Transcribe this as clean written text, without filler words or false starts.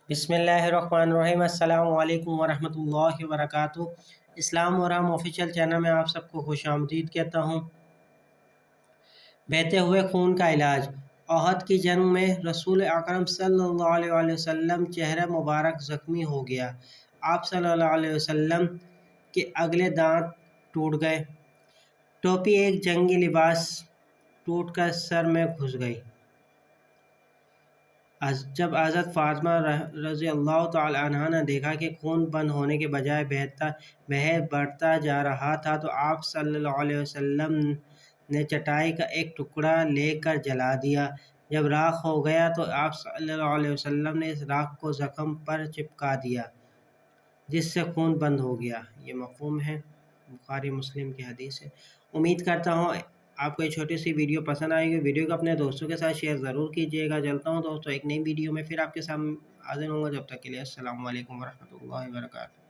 بسم اللہ الرحمن الرحیم۔ السلام علیکم ورحمۃ اللہ وبرکاتہ۔ اسلام ورحم آفیشیل چینل میں آپ سب کو خوش آمدید کہتا ہوں۔ بہتے ہوئے خون کا علاج۔ احد کی جنگ میں رسول اکرم صلی اللہ علیہ وسلم چہرہ مبارک زخمی ہو گیا۔ آپ صلی اللہ علیہ وسلم کے اگلے دانت ٹوٹ گئے۔ ٹوپی ایک جنگی لباس ٹوٹ کر سر میں گھس گئی۔ جب حضرت فاطمہ رضی اللہ تعالی عنہا نے دیکھا کہ خون بند ہونے کے بجائے بڑھتا جا رہا تھا تو آپ صلی اللہ علیہ وسلم نے چٹائی کا ایک ٹکڑا لے کر جلا دیا۔ جب راکھ ہو گیا تو آپ صلی اللہ علیہ وسلم نے اس راکھ کو زخم پر چپکا دیا جس سے خون بند ہو گیا۔ یہ مفہوم ہے، بخاری مسلم کی حدیث ہے۔ امید کرتا ہوں آپ کو یہ چھوٹی سی ویڈیو پسند آئے گی۔ ویڈیو کو اپنے دوستوں کے ساتھ شیئر ضرور کیجیے گا۔ چلتا ہوں دوستوں ایک نئی ویڈیو میں پھر آپ کے سامنے حاضر ہوں گا۔ جب تک کے لیے السلام علیکم ورحمۃ اللہ وبرکاتہ۔